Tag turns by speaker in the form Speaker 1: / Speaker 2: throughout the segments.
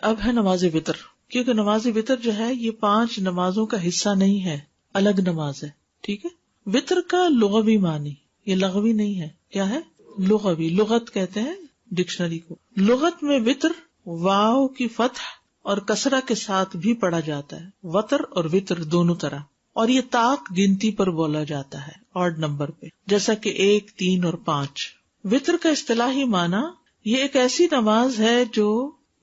Speaker 1: اب ہے نماز وتر، کیونکہ نماز وتر جو ہے یہ 5 نمازوں کا حصہ نہیں ہے، الگ نماز ہے. ٹھیک ہے. وتر کا لغوی معنی، یہ لغوی نہیں ہے، کیا ہے؟ لغوی. لغت کہتے ہیں ڈکشنری کو. لغت میں وتر واو کی فتح اور کسرہ کے ساتھ بھی پڑھا جاتا ہے، وتر اور وتر دونوں طرح. اور یہ طاق گنتی پر بولا جاتا ہے، آڈ نمبر پہ، جیسا کہ 1، 3 اور 5. وتر کا اصطلاحی معنی یہ ایک ایسی نماز ہے جو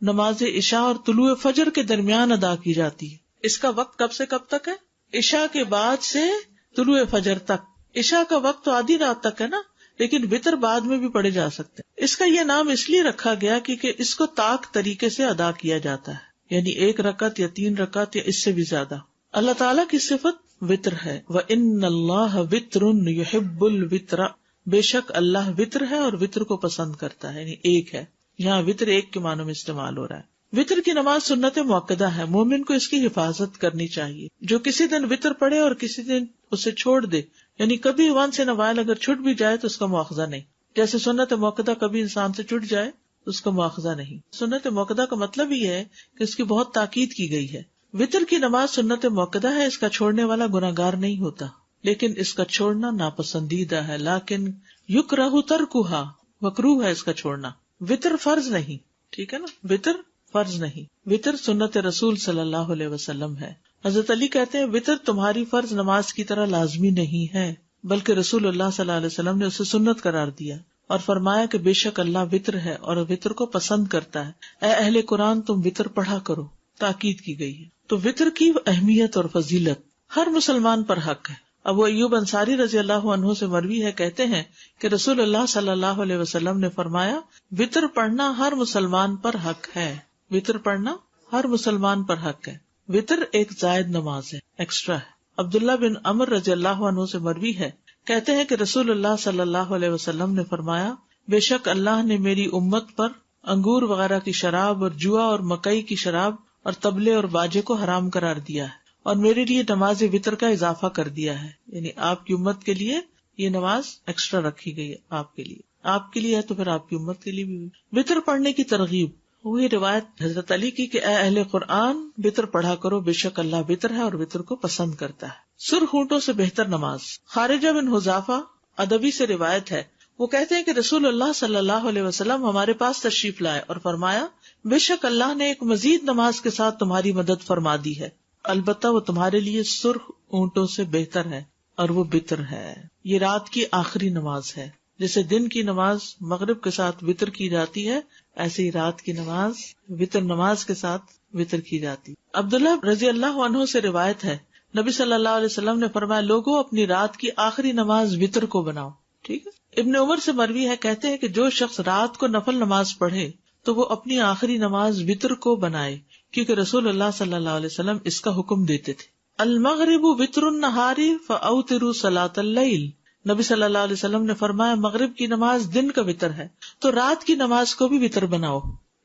Speaker 1: نماز عشاء اور طلوع فجر کے درمیان ادا کی جاتی ہے. اس کا وقت کب سے کب تک ہے؟ عشاء کے بعد سے طلوع فجر تک. عشاء کا وقت تو آدھی رات تک ہے نا، لیکن وتر بعد میں بھی پڑھے جا سکتے ہیں. اس کا یہ نام اس لیے رکھا گیا کیونکہ اس کو طاق طریقے سے ادا کیا جاتا ہے، یعنی 1 رکعت یا 3 رکعت یا اس سے بھی زیادہ. اللہ تعالیٰ کی صفت وتر ہے. وَإِنَّ اللَّهَ وِتْرٌ يُحِبُّ الْوِتْرَ، بے شک اللہ وتر ہے اور وتر کو پسند کرتا ہے، یعنی ایک ہے. یہاں وتر ایک کے معنوں میں استعمال ہو رہا ہے. وتر کی نماز سنت مؤکدہ ہے، مومن کو اس کی حفاظت کرنی چاہیے. جو کسی دن وتر پڑھے اور کسی دن اسے چھوڑ دے، یعنی کبھی ونس ان اے وائل اگر چھٹ بھی جائے تو اس کا مواخذہ نہیں. جیسے سنت مؤکدہ کبھی انسان سے چھٹ جائے تو اس کا مواخذہ نہیں. سنت مؤکدہ کا مطلب یہ ہے کہ اس کی بہت تاکید کی گئی ہے. وتر کی نماز سنت مؤکدہ ہے، اس کا چھوڑنے والا گناہگار نہیں ہوتا، لیکن اس کا چھوڑنا ناپسندیدہ ہے. لیکن یکرہ ترکھا، مکروہ ہے اس کا چھوڑنا. وتر فرض نہیں. ٹھیک ہے نا، وتر فرض نہیں. وتر سنت رسول صلی اللہ علیہ وسلم ہے. حضرت علی کہتے ہیں وتر تمہاری فرض نماز کی طرح لازمی نہیں ہے، بلکہ رسول اللہ صلی اللہ علیہ وسلم نے اسے سنت قرار دیا اور فرمایا کہ بے شک اللہ وتر ہے اور وتر کو پسند کرتا ہے. اے اہل قرآن تم وتر پڑھا کرو، تاکید کی گئی ہے. تو وتر کی اہمیت اور فضیلت ہر مسلمان پر حق ہے. ابو ایوب انصاری رضی اللہ عنہ سے مروی ہے، کہتے ہیں کہ رسول اللہ صلی اللہ علیہ وسلم نے فرمایا وتر پڑھنا ہر مسلمان پر حق ہے. وتر پڑھنا ہر مسلمان پر حق ہے. وتر ایک زائد نماز ہے، ایکسٹرا ہے. عبداللہ بن عمر رضی اللہ عنہ سے مروی ہے، کہتے ہیں کہ رسول اللہ صلی اللہ علیہ وسلم نے فرمایا بے شک اللہ نے میری امت پر انگور وغیرہ کی شراب اور جوا اور مکئی کی شراب اور طبلے اور باجے کو حرام قرار دیا ہے اور میرے لیے نماز وتر کا اضافہ کر دیا ہے. یعنی آپ کی امت کے لیے یہ نماز ایکسٹرا رکھی گئی ہے. آپ کے لیے ہے تو پھر آپ کی امت کے لیے بھی. وتر پڑھنے کی ترغیب، وہی روایت حضرت علی کی کہ اے اہل قرآن وتر پڑھا کرو، بے شک اللہ وتر ہے اور وتر کو پسند کرتا ہے. سرخ اونٹوں سے بہتر نماز. خارجہ بن حذافہ ادبی سے روایت ہے، وہ کہتے ہیں کہ رسول اللہ صلی اللہ علیہ وسلم ہمارے پاس تشریف لائے اور فرمایا بے شک اللہ نے ایک مزید نماز کے ساتھ تمہاری مدد فرما دی ہے، البتہ وہ تمہارے لیے سرخ اونٹوں سے بہتر ہے اور وہ وتر ہے. یہ رات کی آخری نماز ہے. جیسے دن کی نماز مغرب کے ساتھ وتر کی جاتی ہے، ایسے ہی رات کی نماز وتر نماز کے ساتھ وتر کی جاتی. عبداللہ رضی اللہ عنہ سے روایت ہے، نبی صلی اللہ علیہ وسلم نے فرمایا لوگوں اپنی رات کی آخری نماز وتر کو بناؤ. ٹھیک ہے. ابن عمر سے مروی ہے، کہتے ہیں کہ جو شخص رات کو نفل نماز پڑھے تو وہ اپنی آخری نماز وتر کو بنائے، کیونکہ رسول اللہ صلی اللہ علیہ وسلم اس کا حکم دیتے تھے. المغرب وتر النہار فاوتروا صلاۃ اللیل. نبی صلی اللہ علیہ وسلم نے فرمایا مغرب کی نماز دن کا وتر ہے تو رات کی نماز کو بھی وتر بناؤ.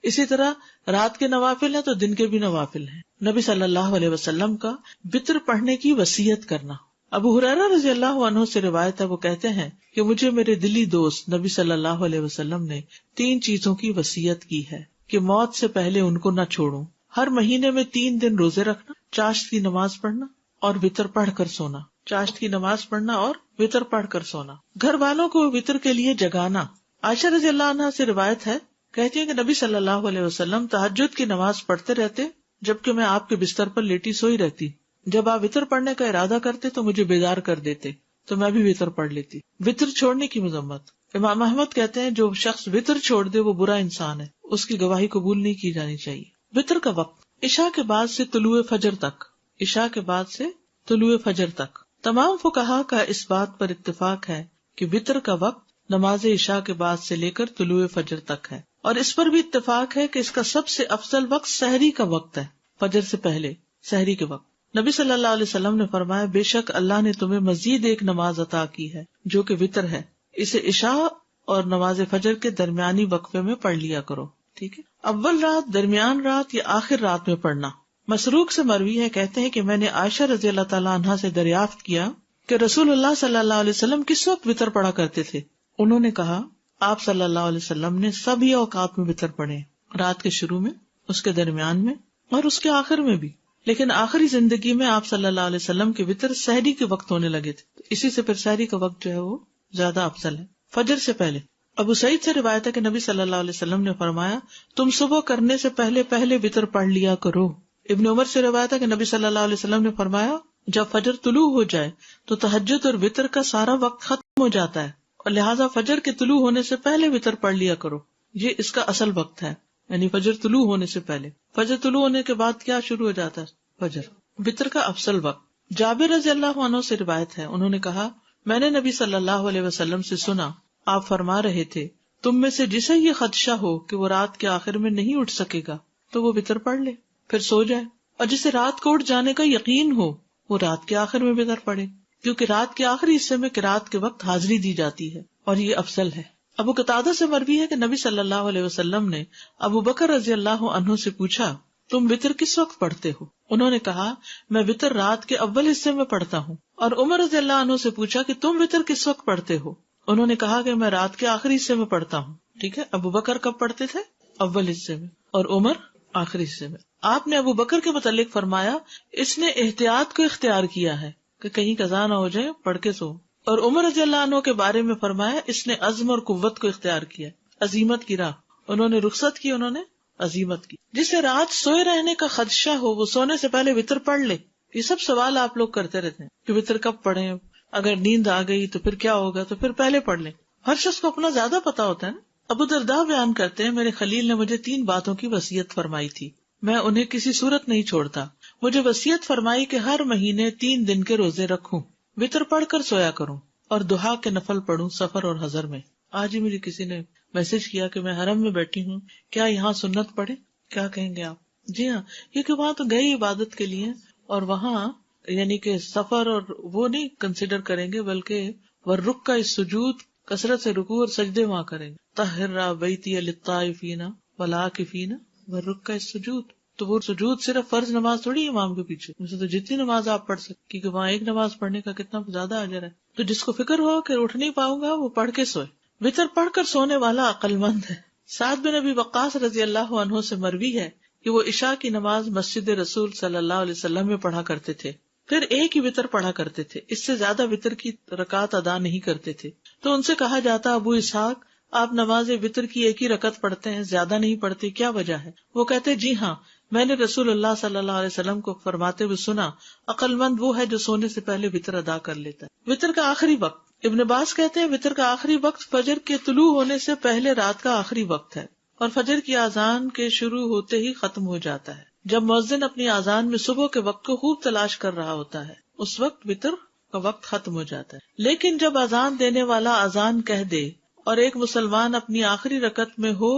Speaker 1: اسی طرح رات کے نوافل ہیں تو دن کے بھی نوافل ہیں. نبی صلی اللہ علیہ وسلم کا وتر پڑھنے کی وصیت کرنا. ابو ہریرہ رضی اللہ عنہ سے روایت ہے، وہ کہتے ہیں کہ مجھے میرے دلی دوست نبی صلی اللہ علیہ وسلم نے 3 چیزوں کی وصیت کی ہے کہ موت سے پہلے ان کو نہ چھوڑوں. ہر مہینے میں 3 دن روزے رکھنا، چاشت کی نماز پڑھنا اور وتر پڑھ کر سونا. چاشت کی نماز پڑھنا اور وتر پڑھ کر سونا. گھر والوں کو وتر کے لیے جگانا. عائشہ رضی اللہ عنہا سے روایت ہے، کہتی ہیں کہ نبی صلی اللہ علیہ وسلم تہجد کی نماز پڑھتے رہتے جبکہ میں آپ کے بستر پر لیٹی سوئی رہتی. جب آپ وتر پڑھنے کا ارادہ کرتے تو مجھے بیدار کر دیتے تو میں بھی وتر پڑھ لیتی. وتر چھوڑنے کی مذمت. امام احمد کہتے ہیں جو شخص وتر چھوڑ دے وہ برا انسان ہے، اس کی گواہی قبول نہیں کی جانی چاہیے. وتر کا وقت عشاء کے بعد سے طلوع فجر تک. عشاء کے بعد سے طلوع فجر تک. تمام فقہا کا اس بات پر اتفاق ہے کہ وتر کا وقت نماز عشاء کے بعد سے لے کر طلوع فجر تک ہے، اور اس پر بھی اتفاق ہے کہ اس کا سب سے افضل وقت سحری کا وقت ہے، فجر سے پہلے سحری کے وقت. نبی صلی اللہ علیہ وسلم نے فرمایا بے شک اللہ نے تمہیں مزید ایک نماز عطا کی ہے جو کہ وتر ہے، اسے عشاء اور نماز فجر کے درمیانی وقفے میں پڑھ لیا کرو. ٹھیک ہے. اول رات، درمیان رات یا آخر رات میں پڑھنا. مسروق سے مروی ہے، کہتے ہیں کہ میں نے عائشہ رضی اللہ تعالیٰ عنہا سے دریافت کیا کہ رسول اللہ صلی اللہ علیہ وسلم کس وقت وتر پڑھا کرتے تھے. انہوں نے کہا آپ صلی اللہ علیہ وسلم نے سبھی اوقات میں وتر پڑھے، رات کے شروع میں، اس کے درمیان میں اور اس کے آخر میں بھی. لیکن آخری زندگی میں آپ صلی اللہ علیہ وسلم کے وطر سحری کے وقت ہونے لگے تھے. اسی سے پھر سحری کا وقت جو ہے وہ زیادہ افضل ہے فجر سے پہلے. ابو سعید سے روایت ہے کہ نبی صلی اللہ علیہ وسلم نے فرمایا تم صبح کرنے سے پہلے پہلے وطر پڑھ لیا کرو. ابن عمر سے روایت ہے کہ نبی صلی اللہ علیہ وسلم نے فرمایا جب فجر طلوع ہو جائے تو تہجد اور وطر کا سارا وقت ختم ہو جاتا ہے اور لہٰذا فجر کے طلوع ہونے سے پہلے وطر پڑھ لیا کرو. یہ اس کا اصل وقت ہے، یعنی فجر طلوع ہونے سے پہلے. فجر طلوع ہونے کے بعد کیا شروع ہو جاتا ہے؟ فجر. وطر کا افضل وقت. جابر رضی اللہ عنہ سے روایت ہے، انہوں نے کہا میں نے نبی صلی اللہ علیہ وسلم سے سنا، آپ فرما رہے تھے تم میں سے جسے یہ خدشہ ہو کہ وہ رات کے آخر میں نہیں اٹھ سکے گا تو وہ وطر پڑھ لے پھر سو جائے، اور جسے رات کو اٹھ جانے کا یقین ہو وہ رات کے آخر میں وطر پڑھے، کیونکہ رات کے آخری حصے میں قرات کے وقت حاضری دی جاتی ہے اور یہ افضل ہے. ابو قتادہ سے مروی ہے کہ نبی صلی اللہ علیہ وسلم نے ابو بکر رضی اللہ عنہ سے پوچھا تم وطر کس وقت پڑھتے ہو؟ انہوں نے کہا میں وطر رات کے اول حصے میں پڑھتا ہوں. اور عمر رضی اللہ عنہ سے پوچھا کہ تم وطر کس وقت پڑھتے ہو؟ انہوں نے کہا کہ میں رات کے آخری حصے میں پڑھتا ہوں. ٹھیک ہے، ابو بکر کب پڑھتے تھے؟ اول حصے میں، اور عمر آخری حصے میں. آپ نے ابو بکر کے متعلق فرمایا اس نے احتیاط کو اختیار کیا ہے کہ کہیں قضا نہ ہو جائے، پڑھ کے سو. اور عمر رضی اللہ عنہ کے بارے میں فرمایا اس نے عزم اور قوت کو اختیار کیا، عزیمت کی راہ. انہوں نے رخصت کی، انہوں نے عزیمت کی. جسے رات سوئے رہنے کا خدشہ ہو وہ سونے سے پہلے وطر پڑھ لے. یہ سب سوال آپ لوگ کرتے رہتے ہیں کہ وطر کب پڑھیں، اگر نیند آ گئی تو پھر کیا ہوگا، تو پھر پہلے پڑھ لیں. ہر شخص کو اپنا زیادہ پتا ہوتا ہے نا. ابو درداء بیان کرتے ہیں میرے خلیل نے مجھے 3 باتوں کی وصیت فرمائی تھی، میں انہیں کسی صورت نہیں چھوڑتا. مجھے وصیت فرمائی کہ ہر مہینے 3 دن کے روزے رکھوں، وطر پڑھ کر سویا کروں اور دہا کے نفل پڑھوں سفر اور حضر میں. آج ہی مجھے کسی نے میسج کیا کہ میں حرم میں بیٹھی ہوں، کیا یہاں سنت پڑھے؟ کیا کہیں گے آپ؟ جی ہاں، کیونکہ وہاں تو گئی عبادت کے لیے، اور وہاں یعنی کہ سفر اور وہ نہیں کنسیڈر کریں گے، بلکہ والرکع السجود، کثرت سے رکوع اور سجدے وہاں کریں گے. طہر بیتی للطائفین والعاکفین والرکع السجود. تو وہ سجود صرف فرض نماز تھوڑی ہے امام کے پیچھے، اسے تو جتنی نماز آپ پڑھ سکتے، کیونکہ وہاں ایک نماز پڑھنے کا کتنا زیادہ اجر ہے. تو جس کو فکر ہو کہ اٹھ نہیں پاؤں گا وہ پڑھ کے سوئے. وطر پڑھ کر سونے والا عقل مند ہے. سعد بن ابی وقاص رضی اللہ عنہ سے مروی ہے کہ وہ عشاء کی نماز مسجد رسول صلی اللہ علیہ وسلم میں پڑھا کرتے تھے، پھر ایک ہی وطر پڑھا کرتے تھے، اس سے زیادہ وطر کی رکعت ادا نہیں کرتے تھے. تو ان سے کہا جاتا ابو اسحاق آپ نماز وطر کی ایک ہی رکعت پڑھتے ہیں، زیادہ نہیں پڑھتے، کیا وجہ ہے؟ وہ کہتے جی ہاں، میں نے رسول اللہ صلی اللہ علیہ وسلم کو فرماتے ہوئے سنا عقل مند وہ ہے جو سونے سے پہلے وطر ادا کر لیتا ہے. وطر کا آخری وقت، ابن عباس کہتے ہیں وطر کا آخری وقت فجر کے طلوع ہونے سے پہلے رات کا آخری وقت ہے اور فجر کی اذان کے شروع ہوتے ہی ختم ہو جاتا ہے. جب مؤذن اپنی اذان میں صبح کے وقت کو خوب تلاش کر رہا ہوتا ہے اس وقت وطر کا وقت ختم ہو جاتا ہے. لیکن جب اذان دینے والا اذان کہہ دے اور ایک مسلمان اپنی آخری رکعت میں ہو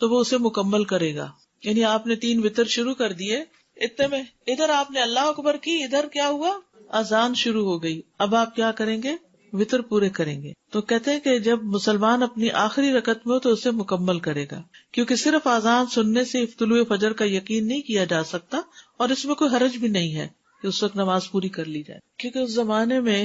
Speaker 1: تو وہ اسے مکمل کرے گا. یعنی آپ نے 3 وطر شروع کر دیے، اتنے میں ادھر آپ نے اللہ اکبر کی، ادھر کیا ہوا، اذان شروع ہو گئی. اب آپ کیا کریں گے؟ وطر پورے کریں گے. تو کہتے ہیں کہ جب مسلمان اپنی آخری رکعت میں ہو تو اسے مکمل کرے گا، کیونکہ صرف اذان سننے سے طلوع فجر کا یقین نہیں کیا جا سکتا، اور اس میں کوئی حرج بھی نہیں ہے کہ اس وقت نماز پوری کر لی جائے. کیونکہ اس زمانے میں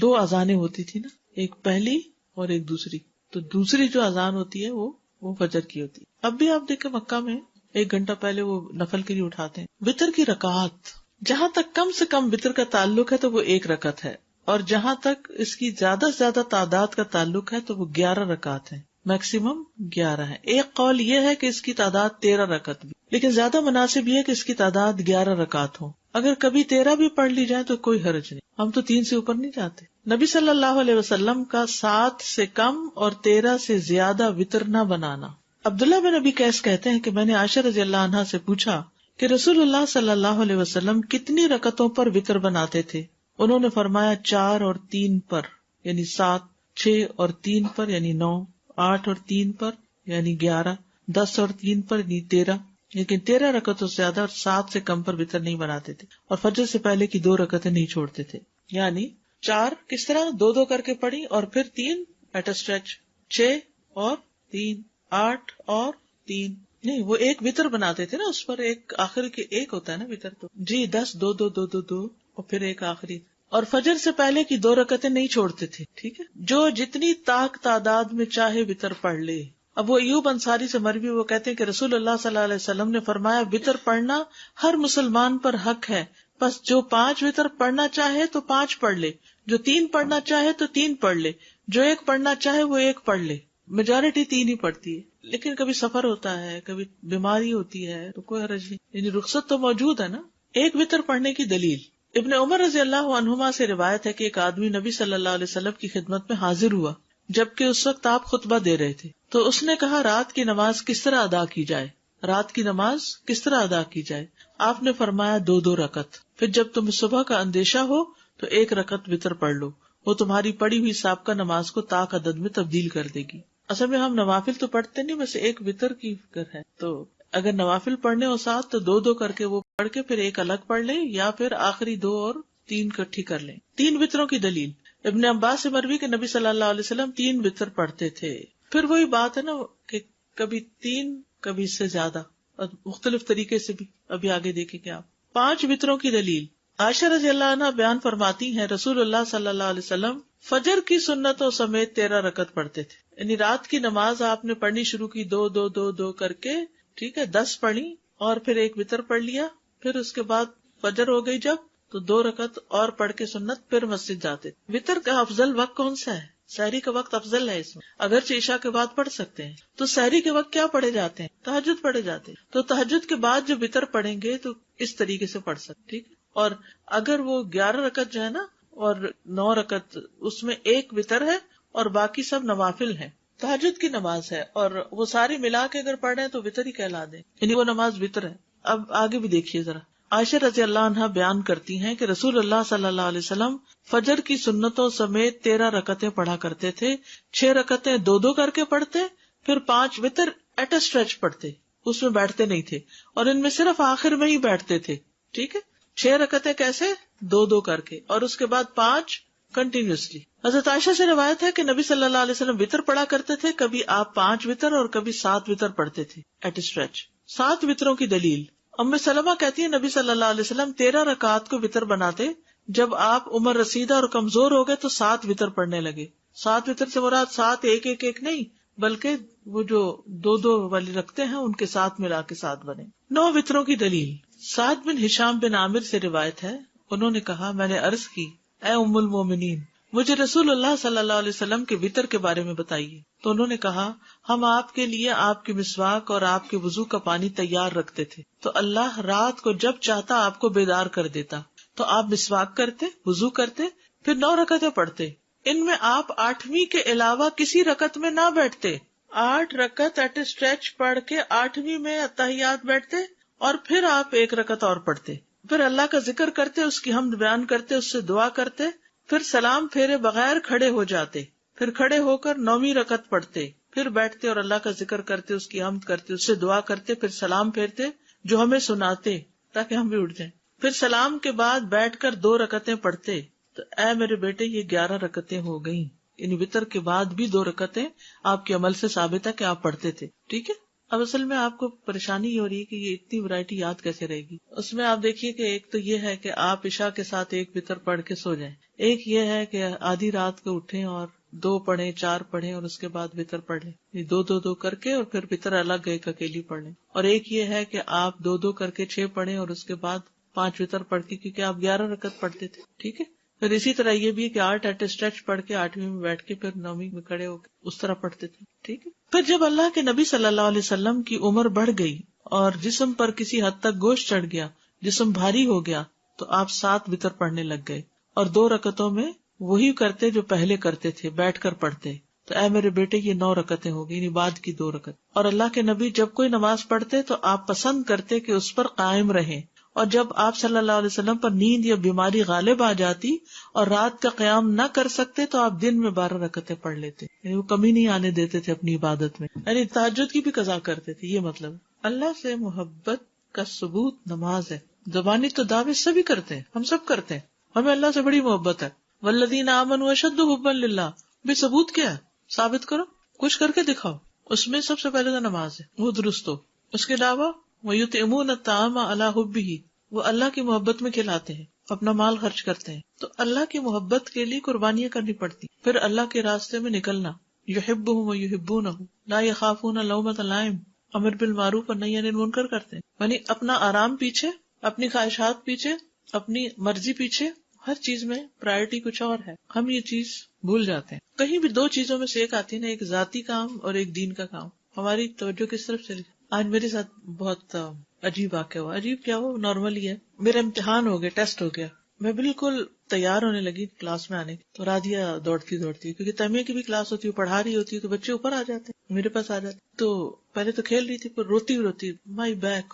Speaker 1: 2 اذانیں ہوتی تھی نا، ایک پہلی اور ایک دوسری. تو دوسری جو اذان ہوتی ہے وہ فجر کی ہوتی ہے. اب بھی آپ دیکھیں مکہ میں 1 گھنٹہ پہلے وہ نفل کے لیے اٹھاتے ہیں. وطر کی رکعات جہاں تک کم سے کم وطر کا تعلق ہے تو وہ 1 رکعت ہے، اور جہاں تک اس کی زیادہ سے زیادہ تعداد کا تعلق ہے تو وہ 11 رکعت ہے، میکسیمم 11 ہے. ایک قول یہ ہے کہ اس کی تعداد 13 رکعت بھی، لیکن زیادہ مناسب یہ ہے کہ اس کی تعداد 11 رکعت ہو. اگر کبھی 13 بھی پڑھ لی جائے تو کوئی حرج نہیں، ہم تو 3 سے اوپر نہیں جاتے. نبی صلی اللہ علیہ وسلم کا 7 سے کم اور 13 سے زیادہ وطر نہ بنانا. عبداللہ بن ابی قیس کہتے ہیں کہ میں نے عائشہ رضی اللہ عنہا سے پوچھا کہ رسول اللہ صلی اللہ علیہ وسلم کتنی رکعتوں پر وطر بناتے تھے؟ انہوں نے فرمایا 4 اور 3 پر یعنی 7، 6 اور 3 پر یعنی 9، 8 اور 3 پر یعنی 11، 10 اور 3 پر یعنی 13. لیکن 13 رکعتوں سے زیادہ اور 7 سے کم پر وطر نہیں بناتے تھے، اور فجر سے پہلے کی 2 رکعتیں نہیں چھوڑتے تھے. یعنی 4 کس طرح 2 کر کے پڑھی، اور پھر 3 ایٹ اے اسٹریچ، 6 اور 3، 8 اور 3 نہیں، وہ ایک وطر بناتے تھے نا، اس پر ایک آخر کے ایک ہوتا ہے نا وطر. تو جی 10، 2 2 2 2 2 اور پھر ایک آخری. اور فجر سے پہلے کی 2 رکعتیں نہیں چھوڑتے تھے. ٹھیک ہے، جو جتنی تعداد میں چاہے وطر پڑھ لے، ابو ایوب انصاری سے مروی، وہ کہتے ہیں کہ رسول اللہ صلی اللہ علیہ وسلم نے فرمایا وطر پڑھنا ہر مسلمان پر حق ہے، بس جو 5 وطر پڑھنا چاہے تو 5 پڑھ لے، جو 3 پڑھنا چاہے تو 3 پڑھ لے، جو 1 پڑھنا چاہے وہ 1 پڑھ لے۔ میجورٹی 3 ہی پڑھتی ہے، لیکن کبھی سفر ہوتا ہے، کبھی بیماری ہوتی ہے تو کوئی حرج نہیں، یعنی رخصت تو موجود ہے نا۔ 1 وطر پڑھنے کی دلیل، ابن عمر رضی اللہ عنہما سے روایت ہے کہ ایک آدمی نبی صلی اللہ علیہ وسلم کی خدمت میں حاضر ہوا، جبکہ اس وقت آپ خطبہ دے رہے تھے، تو اس نے کہا رات کی نماز کس طرح ادا کی جائے، رات کی نماز کس طرح ادا کی جائے؟ آپ نے فرمایا 2 رکعت، پھر جب تمہیں صبح کا اندیشہ ہو تو 1 رکعت وطر پڑھ لو، وہ تمہاری پڑھی ہوئی سابقہ نماز کو طاق عدد میں تبدیل کر دے گی۔ اصل میں ہم نوافل تو پڑھتے نہیں، بس 1 وطر کی فکر ہے، تو اگر نوافل پڑھنے ہو ساتھ تو 2 کر کے وہ پڑھ کے پھر 1 الگ پڑھ لیں، یا پھر آخری 2 اور 3 اکٹھی کر لیں۔ 3 وطروں کی دلیل، ابن عباس سے مروی کہ نبی صلی اللہ علیہ وسلم 3 وطر پڑھتے تھے۔ پھر وہی بات ہے نا کہ کبھی 3 کبھی اس سے زیادہ، اور مختلف طریقے سے بھی، ابھی آگے دیکھیں کہ آپ 5 وطروں کی دلیل، عائشہ رضی اللہ عنہ بیان فرماتی ہیں رسول اللہ صلی اللہ علیہ وسلم فجر کی سنتوں سمیت 13 رکعت پڑھتے تھے، یعنی رات کی نماز آپ نے پڑھنی شروع کی 2 کر کے، ٹھیک ہے، 10 پڑھی اور پھر 1 وطر پڑھ لیا، پھر اس کے بعد فجر ہو گئی جب تو 2 رکعت اور پڑھ کے سنت پھر مسجد جاتے۔ وطر کا افضل وقت کون سا ہے؟ سحری کا وقت افضل ہے اس میں، اگرچہ عشاء کے بعد پڑھ سکتے ہیں، تو سحری کے وقت کیا پڑھے جاتے ہیں؟ تہجد پڑھے جاتے ہیں، تو تہجد کے بعد جو وطر پڑھیں گے تو اس طریقے سے پڑھ سکتے، ٹھیک ہے۔ اور اگر وہ 11 رکعت جو ہے نا اور 9 رکعت، اس میں 1 وطر ہے اور باقی سب نوافل ہیں، تہجد کی نماز ہے، اور وہ ساری ملا کے اگر پڑھیں تو وطر ہی کہلا دیں، یعنی وہ نماز وطر ہے۔ اب آگے بھی دیکھیے ذرا، عائشہ رضی اللہ عنہا بیان کرتی ہیں کہ رسول اللہ صلی اللہ علیہ وسلم فجر کی سنتوں سمیت 13 رکعتیں پڑھا کرتے تھے، 6 رکعتیں 2 کر کے پڑھتے، پھر 5 وطر ایٹ اے اسٹریچ پڑھتے، اس میں بیٹھتے نہیں تھے، اور ان میں صرف آخر میں ہی بیٹھتے تھے، ٹھیک ہے۔ 6 رکعتیں کیسے؟ 2 کر کے، اور اس کے بعد 5 کنٹینیوسلی۔ حضرت عائشہ سے روایت ہے کہ نبی صلی اللہ علیہ وسلم وطر پڑھا کرتے تھے، کبھی آپ 5 وطر اور کبھی 7 وطر پڑھتے تھے ایٹ اے اسٹریچ۔ 7 وطروں کی دلیل، ام سلمہ کہتی ہے نبی صلی اللہ علیہ وسلم 13 رکعات کو وطر بناتے، جب آپ عمر رسیدہ اور کمزور ہو گئے تو 7 وطر پڑھنے لگے۔ 7 وطر سے مراد 7 ایک نہیں، بلکہ وہ جو 2 والی رکھتے ہیں ان کے ساتھ ملا کے 7 بنے۔ 9 وطروں کی دلیل، سعد بن ہشام بن عامر سے روایت ہے، انہوں نے کہا میں نے عرض کی اے ام المومنین، مجھے رسول اللہ صلی اللہ علیہ وسلم کے وطر کے بارے میں بتائیے، تو انہوں نے کہا ہم آپ کے لیے آپ کی مسواک اور آپ کے وضو کا پانی تیار رکھتے تھے، تو اللہ رات کو جب چاہتا آپ کو بیدار کر دیتا، تو آپ مسواک کرتے، وضو کرتے، پھر 9 رکعتیں پڑھتے، ان میں آپ 8ویں کے علاوہ کسی رکعت میں نہ بیٹھتے، 8 رکعت ایٹ اے اسٹریچ پڑھ کے 8ویں میں اتحیات بیٹھتے، اور پھر آپ 1 رکعت اور پڑھتے، پھر اللہ کا ذکر کرتے، اس کی حمد بیان کرتے، اس سے دعا کرتے، پھر سلام پھیرے بغیر کھڑے ہو جاتے، پھر کھڑے ہو کر 9ویں رکعت پڑھتے، پھر بیٹھتے اور اللہ کا ذکر کرتے، اس کی حمد کرتے، اس سے دعا کرتے، پھر سلام پھیرتے جو ہمیں سناتے تاکہ ہم بھی اٹھ جائیں، پھر سلام کے بعد بیٹھ کر 2 رکعتیں پڑھتے۔ تو اے میرے بیٹے یہ 11 رکعتیں ہو گئیں، یعنی وطر کے بعد بھی 2 رکعتیں آپ کے عمل سے ثابت ہے کہ آپ پڑھتے تھے، ٹھیک ہے۔ اب اصل میں آپ کو پریشانی یہ ہو رہی ہے کہ یہ اتنی ورائٹی یاد کیسے رہے گی۔ اس میں آپ دیکھیے کہ ایک تو یہ ہے کہ آپ عشاء کے ساتھ 1 وطر پڑھ کے سو جائیں، ایک یہ ہے کہ آدھی رات کو اٹھیں اور 2 پڑھیں، 4 پڑھیں اور اس کے بعد وطر پڑھ لیں، 2 کر کے اور پھر وطر الگ ایک اکیلی پڑھ لیں، اور ایک یہ ہے کہ آپ 2 کر کے 6 پڑھیں اور اس کے بعد 5 وطر پڑھ کے، کیونکہ آپ 11 رکعت پڑھتے تھے، ٹھیک ہے۔ پھر اسی طرح یہ بھی کہ 8 ایٹ اے اسٹریچ پڑھ کے 8ویں میں بیٹھ کے پھر 9ویں میں کھڑے ہو کے اس طرح پڑھتے تھے، ٹھیک ہے۔ پھر جب اللہ کے نبی صلی اللہ علیہ وسلم کی عمر بڑھ گئی اور جسم پر کسی حد تک گوشت چڑھ گیا، جسم بھاری ہو گیا، تو آپ 7 وطر پڑھنے لگ گئے، اور 2 رکعتوں میں وہی کرتے جو پہلے کرتے تھے، بیٹھ کر پڑھتے۔ تو اے میرے بیٹے یہ 9 رکعتیں ہو گئی، یعنی بعد کی 2 رکعت۔ اور اللہ کے نبی جب کوئی نماز پڑھتے تو آپ پسند کرتے کہ اس پر قائم رہیں، اور جب آپ صلی اللہ علیہ وسلم پر نیند یا بیماری غالب آ جاتی اور رات کا قیام نہ کر سکتے تو آپ دن میں 12 رکعتیں پڑھ لیتے، یعنی وہ کمی نہیں آنے دیتے تھے اپنی عبادت میں، یعنی تہجد کی بھی قضا کرتے تھے۔ یہ مطلب اللہ سے محبت کا ثبوت نماز ہے۔ زبانی تو دعوے سبھی کرتے ہیں، ہم سب کرتے ہیں، ہمیں اللہ سے بڑی محبت ہے، والذین آمنوا اشد حبا للہ، بھی ثبوت کیا ہے؟ ثابت کرو، کچھ کر کے دکھاؤ۔ اس میں سب سے پہلے تو نماز ہے، وہ درست ہو۔ اس کے علاوہ وَيُطْعِمُونَ الطَّعَامَ عَلَىٰ حُبِّهِ، وہ اللہ کی محبت میں کھلاتے ہیں، اپنا مال خرچ کرتے ہیں۔ تو اللہ کی محبت کے لیے قربانیاں کرنی پڑتی، پھر اللہ کے راستے میں نکلنا، يُحِبُّهُمْ وَيُحِبُّونَهُ، لا یخافون لومۃ لائم، امر بالمعروف اور نہی عن المنکر کرتے ہیں، یعنی اپنا آرام پیچھے، اپنی خواہشات پیچھے، اپنی مرضی پیچھے، ہر چیز میں پرائرٹی کچھ اور ہے. ہم یہ چیز بھول جاتے ہیں. کہیں بھی دو چیزوں میں سے ایک آتی ہے نا، ایک ذاتی کام اور ایک دین کا کام. ہماری توجہ کس طرف چلی؟ آج میرے ساتھ بہت عجیب واقعہ ہوا. عجیب کیا ہوا، نارمل ہی ہے. میرا امتحان ہو گیا، ٹیسٹ ہو گیا، میں بالکل تیار ہونے لگی کلاس میں آنے کی، تو رادیہ دوڑتی کیونکہ تیمیہ کی بھی کلاس ہوتی ہے، پڑھا رہی ہوتی ہے، تو بچے اوپر آ جاتے ہیں، میرے پاس آ جاتے. تو پہلے تو کھیل رہی تھی، پھر روتی مائی بیک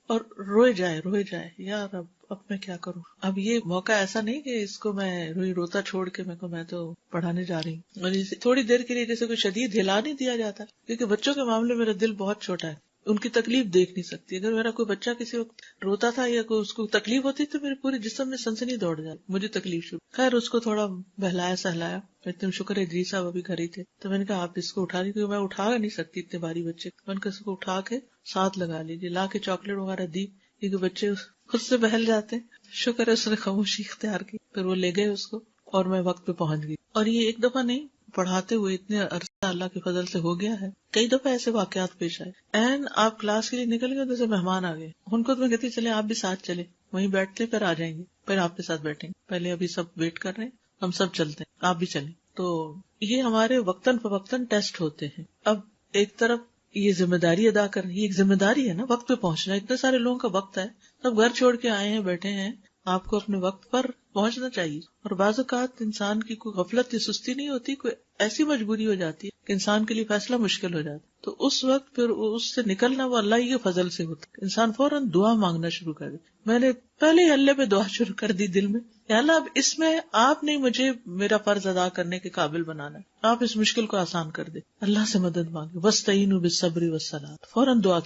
Speaker 1: اور روئے جائے یار اب میں کیا کروں. اب یہ موقع ایسا نہیں کہ اس کو میں روتا چھوڑ کے میں تو پڑھانے جا رہی ہوں. اور تھوڑی دیر کے لیے جیسے کوئی شدید ہلا نہیں دیا جاتا، کیونکہ بچوں کے معاملے میں میرا دل بہت چھوٹا ہے، ان کی تکلیف دیکھ نہیں سکتی. اگر میرا کوئی بچہ کسی وقت روتا تھا یا کوئی اس کو تکلیف ہوتی تو میرے پورے جسم میں سنسنی دوڑ جاتی، مجھے تکلیف شروع. خیر اس کو تھوڑا بہلایا سہلایا، اتنے شکر ہے جی صاحب ابھی گھر ہی تھے، تو میں نے کہا آپ اس کو اٹھا لیجیے، کیونکہ میں اٹھا نہیں سکتی اتنے باری بچے. میں نے کہا اس کو اٹھا کے ساتھ لگا لیجیے، لا کے چاکلیٹ وغیرہ دی، کیونکہ بچے خود سے بہل جاتے ہیں. شکر ہے اس نے خاموشی اختیار کی، پھر وہ لے گئے اس کو اور میں وقت پہ پہنچ گئی. اور یہ ایک دفعہ نہیں، پڑھاتے ہوئے اتنے عرصہ اللہ کے فضل سے ہو گیا ہے، کئی دفعہ ایسے واقعات پیش آئے. آپ کلاس کے لیے نکل گئے، جیسے مہمان آ گئے، ان کو تو میں کہتی چلے آپ بھی ساتھ چلے، وہیں بیٹھتے پھر آ جائیں گے، پھر آپ کے ساتھ بیٹھیں گے، پہلے ابھی سب ویٹ کر رہے ہیں، ہم سب چلتے ہیں، آپ بھی چلیں. تو یہ ہمارے وقتاً فوقتاً ٹیسٹ ہوتے ہیں. اب ایک طرف یہ ذمہ داری ادا کرنی، یہ ایک ذمہ داری ہے نا، وقت پہ پہنچنا. اتنے سارے لوگوں کا وقت ہے، سب گھر چھوڑ کے آئے ہیں، بیٹھے ہیں، آپ کو اپنے وقت پر پہنچنا چاہیے. اور بعض اوقات انسان کی کوئی غفلت یا سستی نہیں ہوتی، کوئی ایسی مجبوری ہو جاتی ہے کہ انسان کے لیے فیصلہ مشکل ہو جاتا، تو اس وقت پھر اس سے نکلنا وہ اللہ ہی کے فضل سے ہوتا. انسان فوراً دعا مانگنا شروع کر دے. میں نے پہلے ہی اللہ پہ دعا شروع کر دی دل میں، یا اللہ اب اس میں آپ نے مجھے میرا فرض ادا کرنے کے قابل بنانا ہے، آپ اس مشکل کو آسان کر دے. اللہ سے مدد مانگے، وَاسْتَعِینُوا بِالصَّبْرِ وَالصَّلَاةِ، فوراً دعا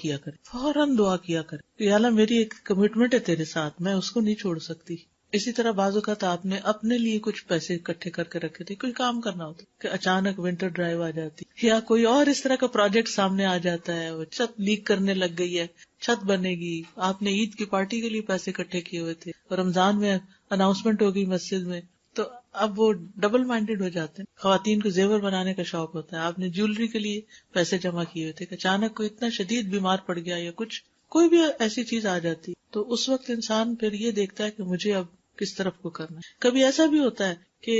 Speaker 1: کیا کرے کہ یا اللہ میری ایک کمٹمنٹ ہے تیرے ساتھ، میں اس کو نہیں چھوڑ سکتی. اسی طرح بعض اوقات آپ نے اپنے لیے کچھ پیسے اکٹھے کر کے رکھے تھے، کوئی کام کرنا ہوتا کہ اچانک ونٹر ڈرائیو آ جاتی، یا کوئی اور اس طرح کا پروجیکٹ سامنے آ جاتا ہے، وہ چھت لیک کرنے لگ گئی ہے، چھت بنے گی، آپ نے عید کی پارٹی کے لیے پیسے اکٹھے کیے ہوئے تھے، اور رمضان میں اناؤنسمنٹ ہوگی مسجد میں، تو اب وہ ڈبل مائنڈیڈ ہو جاتے ہیں. خواتین کو زیور بنانے کا شوق ہوتا ہے، آپ نے جیولری کے لیے پیسے جمع کیے ہوئے تھے کہ اچانک کوئی اتنا شدید بیمار پڑ گیا یا کچھ کوئی بھی ایسی چیز آ جاتی، تو اس وقت انسان پھر یہ دیکھتا ہے کہ مجھے اب کس طرف کو کرنا ہے. کبھی ایسا بھی ہوتا ہے کہ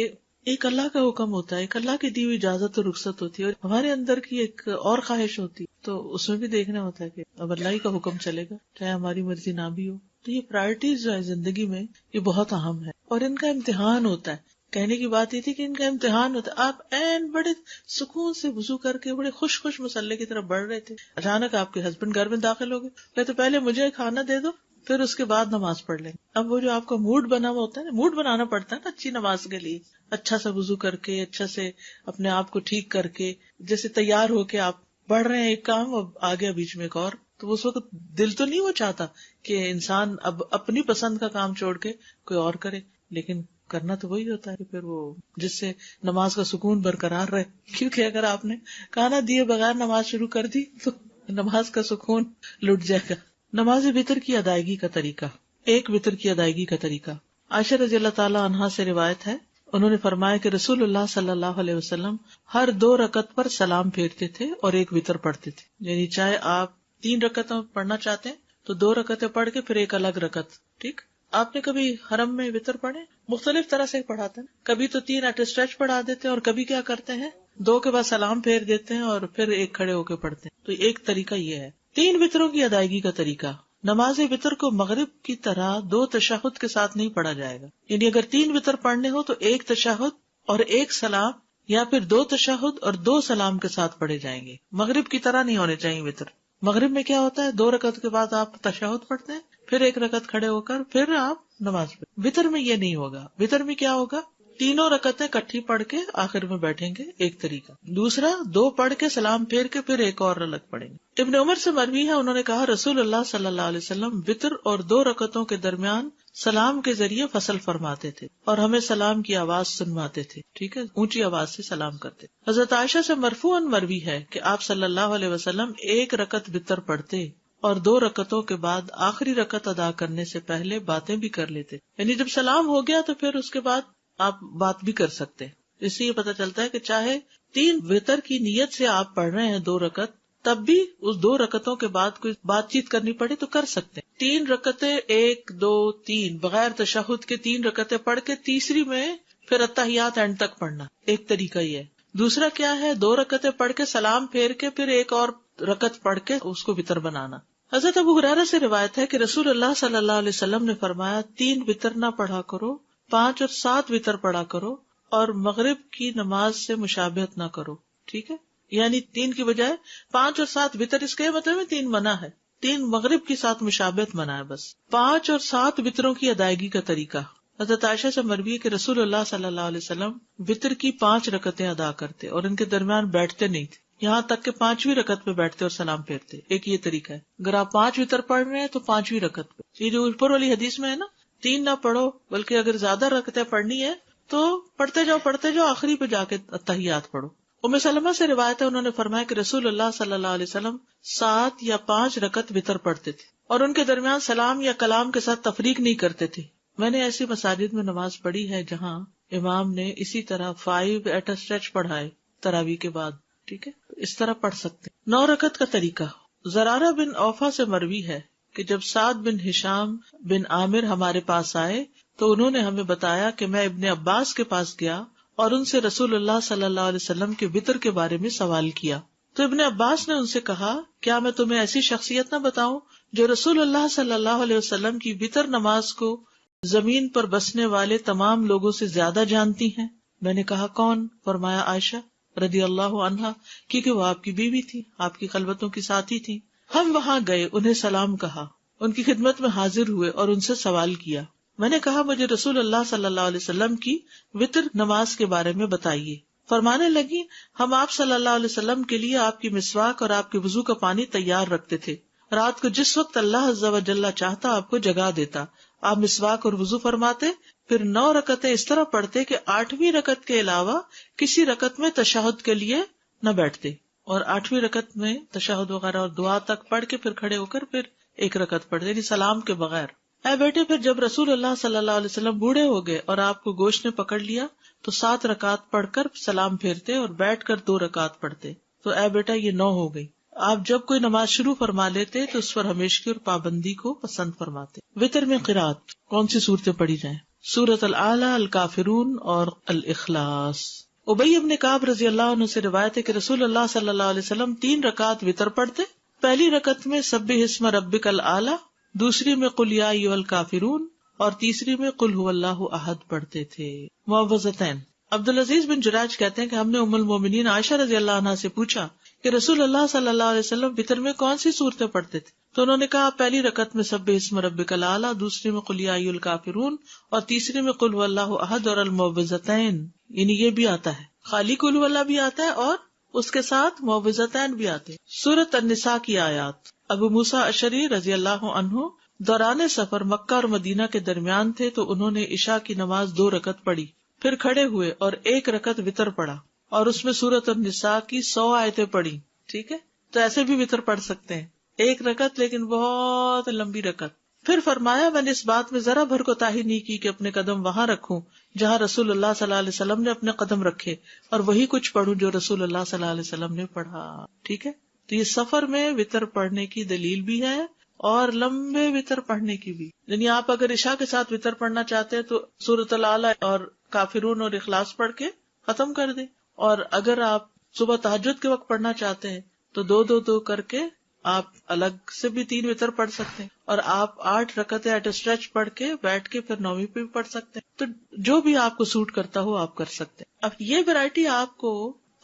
Speaker 1: ایک اللہ کا حکم ہوتا ہے، ایک اللہ کی دی ہوئی اجازت اور رخصت ہوتی ہے، اور ہمارے اندر کی ایک اور خواہش ہوتی، تو اس میں بھی دیکھنا ہوتا ہے کہ اب اللہ ہی کا حکم چلے گا چاہے ہماری مرضی نہ بھی ہو. تو یہ پرائرٹیز جو ہے زندگی میں یہ بہت اہم ہے، اور ان کا امتحان ہوتا ہے. کہنے کی بات یہ تھی کہ ان کا امتحان ہوتا ہے. آپ بڑے سکون سے وضو کر کے بڑے خوش مسلح کی طرف بڑھ رہے تھے، اچانک آپ کے ہسبینڈ گھر میں داخل ہو گئے، تو پہلے مجھے کھانا دے دو پھر اس کے بعد نماز پڑھ لیں. اب وہ جو آپ کا موڈ بنا ہوا ہوتا ہے نا، موڈ بنانا پڑتا ہے نا اچھی نماز کے لیے، اچھا سا وضو کر کے، اچھا سے اپنے آپ کو ٹھیک کر کے، جیسے تیار ہو کے آپ بڑھ رہے ہیں ایک کام، اب آ گیا بیچ میں ایک اور، تو اس وقت دل تو نہیں وہ چاہتا کہ انسان اب اپنی پسند کا کام چھوڑ کے کوئی اور کرے، لیکن کرنا تو وہی ہوتا ہے کہ پھر وہ جس سے نماز کا سکون برقرار رہے. کیونکہ اگر آپ نے کھانا دیے بغیر نماز شروع کر دی تو نماز کا سکون لٹ جائے گا. نماز وتر کی ادائیگی کا طریقہ. ایک وتر کی ادائیگی کا طریقہ. عائشہ رضی اللہ تعالیٰ عنہا سے روایت ہے، انہوں نے فرمایا کہ رسول اللہ صلی اللہ علیہ وسلم ہر 2 رکعت پر سلام پھیرتے تھے اور ایک وتر پڑھتے تھے. یعنی چاہے آپ 3 رکعتیں پڑھنا چاہتے ہیں تو 2 رکعتیں پڑھ کے پھر ایک الگ رکعت. ٹھیک. آپ نے کبھی حرم میں وتر پڑھے؟ مختلف طرح سے پڑھاتے ہیں، کبھی تو 3 ایٹ اسٹریچ پڑھا دیتے ہیں، اور کبھی کیا کرتے ہیں 2 کے بعد سلام پھیر دیتے ہیں اور پھر ایک کھڑے ہو کے پڑھتے ہیں. تو ایک طریقہ یہ ہے. 3 وتروں کی ادائیگی کا طریقہ. نماز وتر کو مغرب کی طرح 2 تشہد کے ساتھ نہیں پڑھا جائے گا. یعنی اگر 3 وتر پڑھنے ہو تو 1 تشہد اور 1 سلام، یا پھر 2 تشہد اور 2 سلام کے ساتھ پڑھے جائیں گے. مغرب کی طرح نہیں ہونے چاہیے وتر. مغرب میں کیا ہوتا ہے 2 رکعت کے بعد آپ تشہد پڑھتے ہیں، پھر 1 رکعت کھڑے ہو کر پھر آپ نماز پڑھیں. وتر میں یہ نہیں ہوگا. وتر میں کیا ہوگا، 3 رکعتیں کٹھی پڑھ کے آخر میں بیٹھیں گے، ایک طریقہ. دوسرا 2 پڑھ کے سلام پھیر کے پھر ایک اور الگ پڑھیں گے. ابن عمر سے مروی ہے، انہوں نے کہا رسول اللہ صلی اللہ علیہ وسلم وتر اور 2 رکعتوں کے درمیان سلام کے ذریعے فصل فرماتے تھے اور ہمیں سلام کی آواز سنواتے تھے. ٹھیک ہے، اونچی آواز سے سلام کرتے. حضرت عائشہ سے مرفوعاً مروی ہے کہ آپ صلی اللہ علیہ وسلم 1 رکعت وتر پڑھتے اور 2 رکعتوں کے بعد آخری رکعت ادا کرنے سے پہلے باتیں بھی کر لیتے. یعنی جب سلام ہو گیا تو پھر اس کے بعد آپ بات بھی کر سکتے. اس سے یہ پتہ چلتا ہے کہ چاہے 3 وتر کی نیت سے آپ پڑھ رہے ہیں 2 رکعت، تب بھی اس 2 رکعتوں کے بعد کوئی بات چیت کرنی پڑے تو کر سکتے ہیں۔ 3 رکعتیں 1 2 3 بغیر تشہد کے 3 رکعتیں پڑھ کے تیسری میں پھر اتحیات اینڈ تک پڑھنا، ایک طریقہ یہ ہے۔ دوسرا کیا ہے، 2 رکعتیں پڑھ کے سلام پھیر کے پھر ایک اور رکعت پڑھ کے اس کو وتر بنانا۔ حضرت ابو ہریرہ سے روایت ہے کہ رسول اللہ صلی اللہ علیہ وسلم نے فرمایا 3 وتر نہ پڑھا کرو، 5 اور 7 وتر پڑھا کرو، اور مغرب کی نماز سے مشابہت نہ کرو۔ ٹھیک ہے، یعنی 3 کی بجائے 5 اور 7 وتر، اس کے مطلب ہے 3 منع ہے، 3 مغرب کے ساتھ مشابہت منع ہے بس۔ 5 اور 7 وتروں کی ادائیگی کا طریقہ، حضرت عائشہ سے مروی ہے کہ رسول اللہ صلی اللہ علیہ وسلم وتر کی 5 رکعتیں ادا کرتے اور ان کے درمیان بیٹھتے نہیں تھے، یہاں تک کہ 5ویں رکعت پہ بیٹھتے اور سلام پھیرتے۔ ایک یہ طریقہ ہے، اگر آپ 5 وتر پڑھ رہے ہیں تو 5ویں رکعت پہ، یہ جو اوپر والی حدیث میں ہے نا 3 نہ پڑھو، بلکہ اگر زیادہ رکعتیں پڑھنی ہے تو پڑھتے جاؤ آخری پہ جا کے تحیات پڑھو۔ ام سلمہ سے روایت ہے، انہوں نے فرمایا کہ رسول اللہ صلی اللہ علیہ وسلم 7 یا 5 رکعت وتر پڑھتے تھے اور ان کے درمیان سلام یا کلام کے ساتھ تفریق نہیں کرتے تھے۔ میں نے ایسی مساجد میں نماز پڑھی ہے جہاں امام نے اسی طرح 5 ایٹ اے اسٹریچ پڑھائے تراویح کے بعد۔ ٹھیک ہے، اس طرح پڑھ سکتے۔ 9 رکعت کا طریقہ، زرارہ بن اوفا سے مروی ہے کہ جب سعد بن ہشام بن عامر ہمارے پاس آئے تو انہوں نے ہمیں بتایا کہ میں ابن عباس کے پاس گیا اور ان سے رسول اللہ صلی اللہ علیہ وسلم کے وتر کے بارے میں سوال کیا، تو ابن عباس نے ان سے کہا کیا میں تمہیں ایسی شخصیت نہ بتاؤں جو رسول اللہ صلی اللہ علیہ وسلم کی وتر نماز کو زمین پر بسنے والے تمام لوگوں سے زیادہ جانتی ہیں؟ میں نے کہا کون؟ فرمایا عائشہ رضی اللہ عنہا، کیونکہ وہ آپ کی بیوی تھی، آپ کی خلوتوں کی ساتھی تھی۔ ہم وہاں گئے، انہیں سلام کہا، ان کی خدمت میں حاضر ہوئے اور ان سے سوال کیا۔ میں نے کہا مجھے رسول اللہ صلی اللہ علیہ وسلم کی وتر نماز کے بارے میں بتائیے۔ فرمانے لگی ہم آپ صلی اللہ علیہ وسلم کے لیے آپ کی مسواک اور آپ کے وضو کا پانی تیار رکھتے تھے، رات کو جس وقت اللہ عز و جل چاہتا آپ کو جگا دیتا، آپ مسواک اور وضو فرماتے، پھر 9 رکعتیں اس طرح پڑھتے کہ 8ویں رکعت کے علاوہ کسی رکعت میں تشہد کے لیے نہ بیٹھتے، اور 8ویں رکعت میں تشہد وغیرہ اور دعا تک پڑھ کے پھر کھڑے ہو کر پھر ایک رکعت پڑھتے، یعنی سلام کے بغیر۔ اے بیٹے، پھر جب رسول اللہ صلی اللہ علیہ وسلم بوڑھے ہو گئے اور آپ کو گوشت نے پکڑ لیا تو 7 رکعت پڑھ کر سلام پھیرتے اور بیٹھ کر 2 رکعت پڑھتے، تو اے بیٹا یہ 9 ہو گئی۔ آپ جب کوئی نماز شروع فرما لیتے تو اس پر ہمیشگی اور پابندی کو پسند فرماتے۔ وتر میں قرات کون سی صورتیں پڑھی جائیں؟ سورۃ الاعلی، الکافرون اور الاخلاص۔ ابی بن کعب رضی اللہ عنہ سے روایت ہے کہ رسول اللہ صلی اللہ علیہ وسلم 3 رکعت وتر پڑھتے، پہلی رکعت میں سبح اسم ربک الاعلی، دوسری میں قل یا ایھا الکافرون اور تیسری میں قل ھو اللہ احد پڑھتے تھے۔ معوذتین۔ عبدالعزیز بن جراج کہتے ہیں کہ ہم نے ام المومنین عائشہ رضی اللہ عنہا سے پوچھا کہ رسول اللہ صلی اللہ علیہ وسلم وتر میں کون سی صورتیں پڑھتے تھے، تو انہوں نے کہا پہلی رکعت میں سبح اسم ربک الاعلی، دوسری میں قل یا ایھا الکافرون اور تیسری میں قل ھو اللہ احد اور المعوذتین، یعنی یہ بھی آتا ہے، خالی قل ھو اللہ بھی آتا ہے اور اس کے ساتھ معوذتین بھی آتے ہیں۔ سورۃ النساء کی آیات۔ ابو موسیٰ اشعری رضی اللہ عنہ دوران سفر مکہ اور مدینہ کے درمیان تھے تو انہوں نے عشاء کی نماز 2 رکعت پڑھی، پھر کھڑے ہوئے اور 1 رکعت وتر پڑھا اور اس میں سورۃ النساء کی 100 آیتیں پڑھی۔ ٹھیک ہے، تو ایسے بھی وتر پڑھ سکتے ہیں، 1 رکعت لیکن بہت لمبی رکعت۔ پھر فرمایا میں نے اس بات میں ذرا بھر کوتاہی نہیں کی کہ اپنے قدم وہاں رکھوں جہاں رسول اللہ صلی اللہ علیہ وسلم نے اپنے قدم رکھے، اور وہی کچھ پڑھوں جو رسول اللہ صلی اللہ علیہ وسلم نے پڑھا۔ ٹھیک ہے، تو یہ سفر میں وتر پڑھنے کی دلیل بھی ہے اور لمبے وتر پڑھنے کی بھی، یعنی آپ اگر عشاء کے ساتھ وتر پڑھنا چاہتے ہیں تو سورۃ الاعلی اور کافرون اور اخلاص پڑھ کے ختم کر دیں، اور اگر آپ صبح تہجد کے وقت پڑھنا چاہتے ہیں تو 2 کر کے آپ الگ سے بھی 3 وتر پڑھ سکتے ہیں، اور آپ 8 رکعتیں ایٹ اسٹریچ پڑھ کے بیٹھ کے پھر 9ویں پہ بھی پڑھ سکتے ہیں، تو جو بھی آپ کو سوٹ کرتا ہو آپ کر سکتے ہیں۔ اب یہ ویرائٹی آپ کو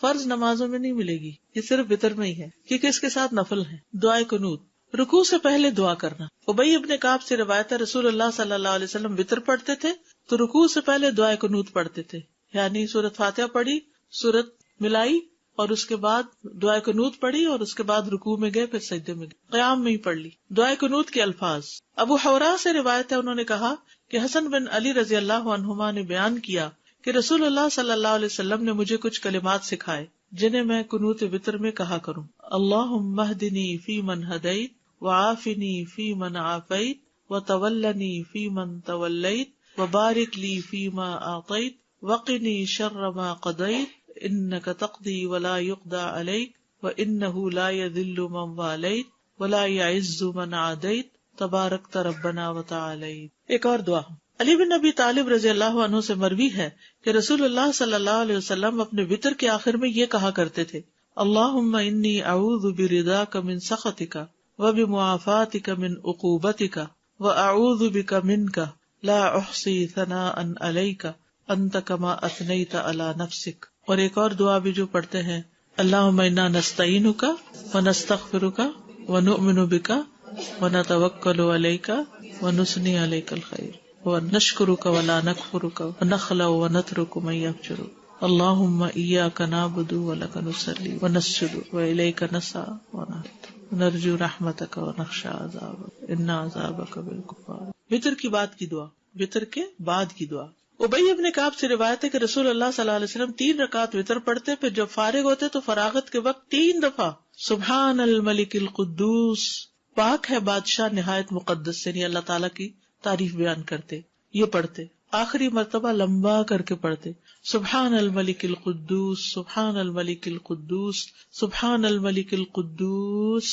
Speaker 1: فرض نمازوں میں نہیں ملے گی، یہ صرف وتر میں ہی ہے کیونکہ اس کے ساتھ نفل ہے۔ دعائے قنوت، رکوع سے پہلے دعا کرنا۔ ابی ابن کعب سے روایت ہے رسول اللہ صلی اللہ علیہ وسلم وتر پڑھتے تھے تو رکوع سے پہلے دعائے قنوت پڑھتے تھے، یعنی سورۃ فاتحہ پڑھی، سورت ملائی اور اس کے بعد دعائے قنوت پڑھی اور اس کے بعد رکوع میں گئے، پھر سجدے میں گئے، قیام میں ہی پڑھ لی۔ دعائے قنوت کے الفاظ، ابو حورا سے روایت ہے انہوں نے کہا کہ حسن بن علی رضی اللہ عنہما نے بیان کیا کہ رسول اللہ صلی اللہ علیہ وسلم نے مجھے کچھ کلمات سکھائے جنہیں میں قنوت وتر میں کہا کروں۔ اللہم اہدنی فی من ہدیت وعافنی فی من عافیت وتولنی فی من تولیت وبارک لی فی ما اعطیت وقنی شر ما قضیت انک تقضی ولا یقضی علیک وانہ لا یذل من والیت ولا یعز من عادیت تبارکت ربنا وتعالیت. ایک اور دعا علی بن ابی طالب رضی اللہ عنہ سے مروی ہے کہ رسول اللہ صلی اللہ علیہ وسلم اپنے وتر کے آخر میں یہ کہا کرتے تھے: اللہم انی اعوذ برضاک من سخطک وبمعافاتک من عقوبتک واعوذ بک منک لا احصی ثناء علیک انت کما اثنیت علی نفسک. اور ایک اور دعا بھی جو پڑھتے ہیں: اللہم انا نستعینک ونستغفرک ونؤمن بک ونتوکل علیک ونثنی علیک الخیر ونشکرک ولا نکفرک ونخلع ونترک من یفجرک. اللہم ایاک نعبد ولک نصلی ونسجد والیک نسعی ونرجو رحمتک ونخشی عذابک ان عذابک بالکفار. وتر کی بعد کی دعا، وتر کے بعد کی دعا. ابی ابن کعب سے روایت ہے کہ رسول اللہ صلی اللہ علیہ وسلم 3 رکعت وتر پڑھتے، پھر جب فارغ ہوتے تو فراغت کے وقت 3 دفعہ سبحان الملک القدوس، پاک ہے بادشاہ نہایت مقدس، یعنی اللہ تعالیٰ کی تعریف بیان کرتے، یہ پڑھتے. آخری مرتبہ لمبا کر کے پڑھتے سبحان الملک القدوس سبحان الملک القدوس سبحان الملک القدوس،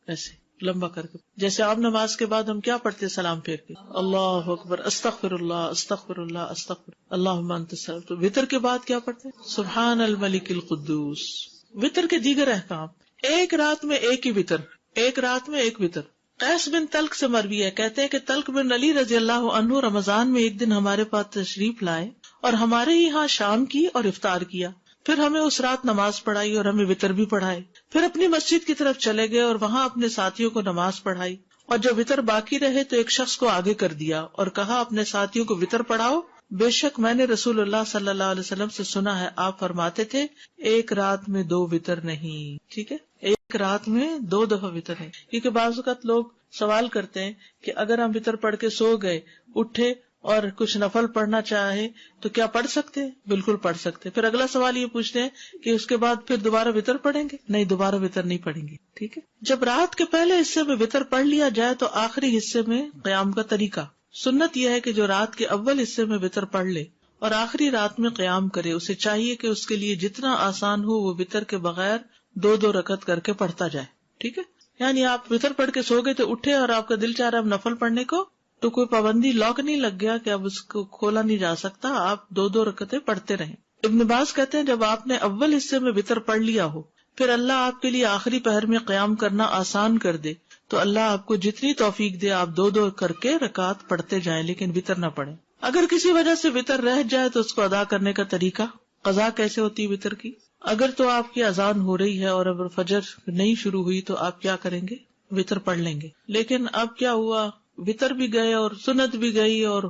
Speaker 1: ایسے لمبا کر کے. جیسے عام نماز کے بعد ہم کیا پڑھتے سلام پھیر کے اللہ اکبر استغفر اللہ استغفر اللہ استغفر اللہم انت السلام. تو وتر کے بعد کیا پڑھتے سبحان الملک القدوس. وتر کے دیگر احکام: ایک رات میں ایک ہی وتر، ایک رات میں ایک وتر. قیس بن تلق سے مروی ہے، کہتے ہیں کہ تلق بن علی رضی اللہ عنہ رمضان میں ایک دن ہمارے پاس تشریف لائے اور ہمارے یہاں شام کی اور افطار کیا، پھر ہمیں اس رات نماز پڑھائی اور ہمیں وتر بھی پڑھائے. پھر اپنی مسجد کی طرف چلے گئے اور وہاں اپنے ساتھیوں کو نماز پڑھائی، اور جب وتر باقی رہے تو ایک شخص کو آگے کر دیا اور کہا اپنے ساتھیوں کو وتر پڑھاؤ، بے شک میں نے رسول اللہ صلی اللہ علیہ وسلم سے سنا ہے آپ فرماتے تھے ایک رات میں 2 وتر نہیں. ٹھیک ہے، ایک رات میں 2 دفعہ وتر نہیں. کیونکہ بعض اوقات لوگ سوال کرتے ہیں کہ اگر ہم وتر پڑھ کے سو گئے، اٹھے اور کچھ نفل پڑھنا چاہے تو کیا پڑھ سکتے ہیں؟ بالکل پڑھ سکتے. پھر اگلا سوال یہ پوچھتے ہیں کہ اس کے بعد پھر دوبارہ وتر پڑھیں گے؟ نہیں، دوبارہ وتر نہیں پڑھیں گے. ٹھیک ہے، جب رات کے پہلے حصے میں وتر پڑھ لیا جائے تو آخری حصے میں قیام کا طریقہ. سنت یہ ہے کہ جو رات کے اول حصے میں وتر پڑھ لے اور آخری رات میں قیام کرے، اسے چاہیے کہ اس کے لیے جتنا آسان ہو وہ وتر کے بغیر 2 رکعت کر کے پڑھتا جائے. ٹھیک ہے، یعنی آپ وتر پڑھ کے سو گئے تو اٹھے اور آپ کا دل چاہ رہا اب نفل پڑھنے کو، تو کوئی پابندی لاک نہیں لگ گیا کہ اب اس کو کھولا نہیں جا سکتا، آپ 2 رکعتیں پڑھتے رہیں. ابن باز کہتے ہیں جب آپ نے اول حصے میں وتر پڑھ لیا ہو، پھر اللہ آپ کے لیے آخری پہر میں قیام کرنا آسان کر دے تو اللہ آپ کو جتنی توفیق دے آپ 2 کر کے رکعت پڑھتے جائیں، لیکن وتر نہ پڑھیں. اگر کسی وجہ سے وتر رہ جائے تو اس کو ادا کرنے کا طریقہ. قضا کیسے ہوتی ہے وتر کی؟ اگر تو آپ کی اذان ہو رہی ہے اور اگر فجر نہیں شروع ہوئی تو آپ کیا کریں گے؟ وتر پڑھ لیں گے. لیکن اب کیا ہوا، وتر بھی گئے اور سنت بھی گئی اور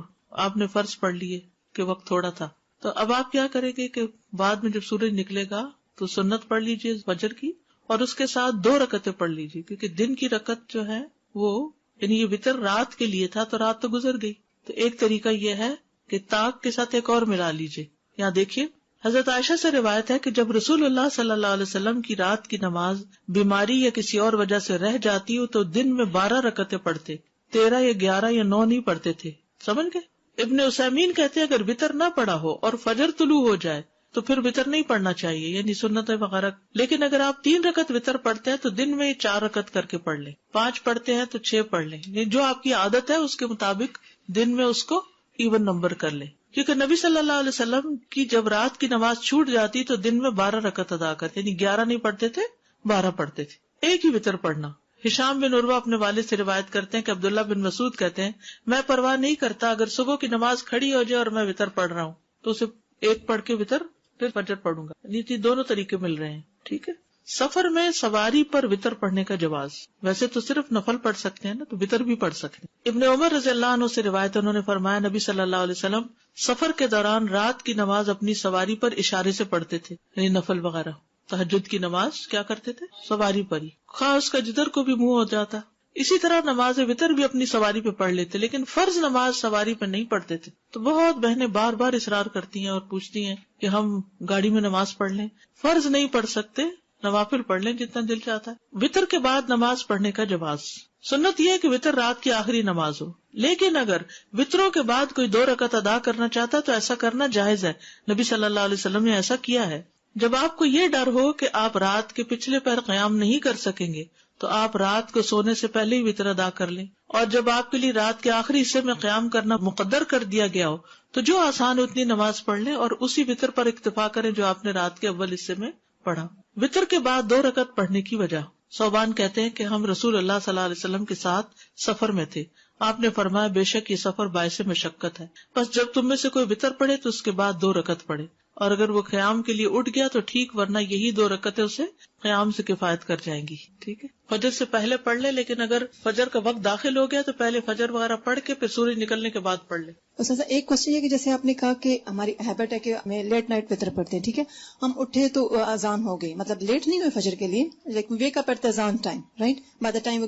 Speaker 1: آپ نے فرض پڑھ لیے کہ وقت تھوڑا تھا، تو اب آپ کیا کریں گے کہ بعد میں جب سورج نکلے گا تو سنت پڑھ لیجیے فجر کی اور اس کے ساتھ 2 رکعتیں پڑھ لیجیے، کیونکہ دن کی رکعت جو ہے وہ یعنی یہ وتر رات کے لیے تھا تو رات تو گزر گئی. تو ایک طریقہ یہ ہے کہ طاق کے ساتھ ایک اور ملا لیجیے. یہاں دیکھیے حضرت عائشہ سے روایت ہے کہ جب رسول اللہ صلی اللہ علیہ وسلم کی رات کی نماز بیماری یا کسی اور وجہ سے رہ جاتی ہو تو دن میں 12 رکعتیں پڑھتے، 13 یا 11 یا 9 نہیں پڑھتے تھے. سمجھ گئے؟ ابن عثیمین کہتے ہیں اگر وتر نہ پڑھا ہو اور فجر طلوع ہو جائے تو پھر وتر نہیں پڑھنا چاہیے، یعنی سنتیں وغیرہ. لیکن اگر آپ 3 رکعت وتر پڑھتے ہیں تو دن میں 4 رکعت کر کے پڑھ لیں، 5 پڑھتے ہیں تو 6 پڑھ لیں، یعنی جو آپ کی عادت ہے اس کے مطابق دن میں اس کو ایون نمبر کر لیں. کیونکہ نبی صلی اللہ علیہ وسلم کی جب رات کی نماز چھوٹ جاتی تو دن میں 12 رکعت ادا کرتے، یعنی 11 نہیں پڑھتے تھے، 12 پڑھتے تھے. ایک ہی وتر پڑھنا. ہشام بن عروہ اپنے والد سے روایت کرتے ہیں کہ عبداللہ بن مسعود کہتے ہیں میں پرواہ نہیں کرتا اگر صبح کی نماز کھڑی ہو جائے اور میں وتر پڑھ رہا ہوں تو اسے ایک پڑھ کے وتر پھر فجر پڑھوں گا. یعنی 2 طریقے مل رہے ہیں. ٹھیک ہے. سفر میں سواری پر وتر پڑھنے کا جواز. ویسے تو صرف نفل پڑھ سکتے ہیں نا، تو وتر بھی پڑھ سکتے ہیں. ابن عمر رضی اللہ عنہ سے روایت، انہوں نے فرمایا نبی صلی اللہ علیہ وسلم سفر کے دوران رات کی نماز اپنی سواری پر اشارے سے پڑھتے تھے، یعنی نفل وغیرہ. تہجد کی نماز کیا کرتے تھے؟ سواری پر ہی، خواہ اس کا جدھر کو بھی منہ ہو جاتا. اسی طرح نماز وتر بھی اپنی سواری پہ پڑھ لیتے، لیکن فرض نماز سواری پہ نہیں پڑھتے تھے. تو بہت بہنیں بار بار اصرار کرتی ہیں اور پوچھتی ہیں کہ ہم گاڑی میں نماز پڑھ لیں. فرض نہیں پڑھ سکتے، نوافل پڑھ لیں جتنا دل چاہتا ہے. وتر کے بعد نماز پڑھنے کا جواز. سنت یہ ہے کہ وتر رات کی آخری نماز ہو، لیکن اگر وتروں کے بعد کوئی 2 رکعت ادا کرنا چاہتا تو ایسا کرنا جائز ہے. نبی صلی اللہ علیہ وسلم نے ایسا کیا ہے. جب آپ کو یہ ڈر ہو کہ آپ رات کے پچھلے پہر قیام نہیں کر سکیں گے تو آپ رات کو سونے سے پہلے ہی وتر ادا کر لیں، اور جب آپ کے لیے رات کے آخری حصے میں قیام کرنا مقدر کر دیا گیا ہو تو جو آسان اتنی نماز پڑھ لیں اور اسی وتر پر اکتفا کریں جو آپ نے رات کے اول حصے میں پڑھا۔ وتر کے بعد 2 رکعت پڑھنے کی وجہ، صوبان کہتے ہیں کہ ہم رسول اللہ صلی اللہ علیہ وسلم کے ساتھ سفر میں تھے، آپ نے فرمایا بے شک یہ سفر باعث مشقت ہے، بس جب تم میں سے کوئی وتر پڑھے تو اس کے بعد 2 رکعت پڑھے، اور اگر وہ قیام کے لیے اٹھ گیا تو ٹھیک، ورنہ یہی 2 رکعتیں اسے قیام سے کفایت کر جائیں گی۔ ٹھیک ہے، فجر سے پہلے پڑھ لے، لیکن اگر فجر کا وقت داخل ہو گیا تو پہلے فجر وغیرہ پڑھ کے پھر سورج نکلنے کے بعد پڑھ لے۔
Speaker 2: استاذہ ایک کوشچن یہ کہ جیسے آپ نے کہا کہ ہماری ہیبٹ ہے کہ ہمیں لیٹ نائٹ وتر پڑھتے ہیں، ٹھیک ہے، ہم اٹھے تو اذان ہو گئی، مطلب لیٹ نہیں ہوئے فجر کے لیے، لیکن ویک اپ ایٹ دا اذان time, right, by the time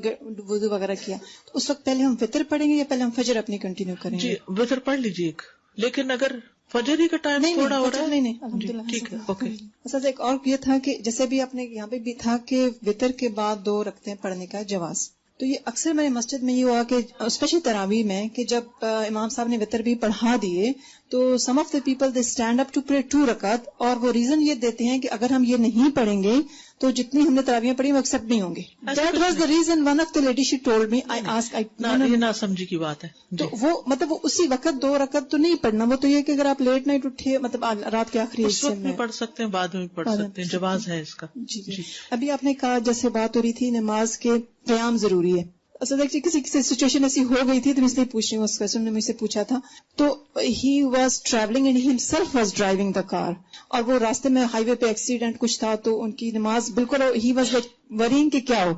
Speaker 2: وضو وغیرہ کیا، تو اس وقت پہلے ہم وتر پڑھیں گے یا پہلے ہم فجر اپنی کنٹینیو کریں گے؟
Speaker 1: جی وتر پڑھ لیجیے، لیکن اگر فجر ہی کا ٹائم تھوڑا ہو رہا ہے،
Speaker 2: نہیں الحمدللہ،
Speaker 1: ٹھیک ہے، اوکے۔
Speaker 2: استاذ ایک اور یہ تھا کہ جیسے بھی آپ نے یہاں پہ بھی تھا کہ وتر کے بعد 2 رکعتیں پڑھنے کا جواز، تو یہ اکثر میرے مسجد میں یہ ہوا کہ اسپیشلی تراویح میں کہ جب امام صاحب نے وتر بھی پڑھا دیے تو some of the people they stand up to pray 2 رکعت، اور وہ ریزن یہ دیتے ہیں کہ اگر ہم یہ نہیں پڑھیں گے تو جتنی ہم نے تراویح پڑھی وہ ایکسپٹ نہیں ہوں گے۔ That was the reason one of the lady she told me, I ask,
Speaker 1: یہ نہ سمجھی کی بات ہے،
Speaker 2: تو وہ مطلب وہ اسی وقت 2 رکعت تو نہیں پڑھنا، وہ تو یہ کہ اگر آپ لیٹ نائٹ اٹھے مطلب رات کے آخری
Speaker 1: اس وقت بھی پڑھ سکتے ہیں، بعد میں بھی پڑھ سکتے ہیں، جواز ہے اس کا۔
Speaker 2: جی ابھی آپ نے کہا جیسے بات ہو رہی تھی نماز کے قیام ضروری ہے، اصل کسی سچویشن ایسی ہو گئی تھی تو میں اس لیے پوچھ رہی ہوں، اس کوشچن نے مجھ سے پوچھا تھا، تو he was travelling and he himself was driving the car, اور وہ راستے میں ہائی وے پہ ایکسیڈنٹ کچھ تھا تو ان کی نماز بالکل، ہی واز لائک ورینگ کہ کیا ہو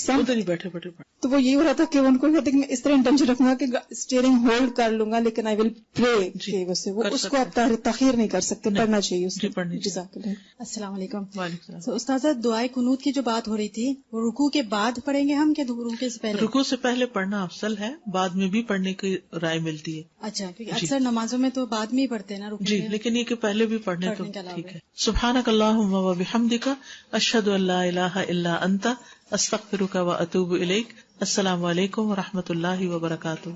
Speaker 1: ادھر ہی بیٹھے
Speaker 2: تو وہ یہی ہو رہا تھا کہ ان کو کہتے کہ میں اس طرح انٹینشن رکھوں گا کہ اسٹیئرنگ ہولڈ کر لوں گا لیکن آئی ول پرے کہ وہ اس کو آپ تاخیر نہیں کر سکتے، پڑھنا چاہیے اس کو۔ جزاک اللہ۔
Speaker 3: السلام علیکم۔
Speaker 1: وعلیکم السلام۔
Speaker 3: استاذہ دعائے قنوت کی جو بات ہو رہی تھی وہ رکوع کے بعد پڑھیں گے ہم کہ رکوع سے پہلے؟
Speaker 1: رکوع سے پہلے پڑھنا افضل ہے، بعد میں بھی پڑھنے کی رائے ملتی ہے۔
Speaker 3: اچھا، کیونکہ اکثر نمازوں میں تو بعد میں ہی پڑھتے ہیں نا رکوع
Speaker 1: جی، لیکن یہ کہ پہلے بھی پڑھنے تو ٹھیک ہے۔ سبحانک اللہم و بحمدک، اشہد ان لا الہ الا انت، استغفرک و اتوب الیک۔ السلام علیکم و رحمۃ اللہ وبرکاتہ۔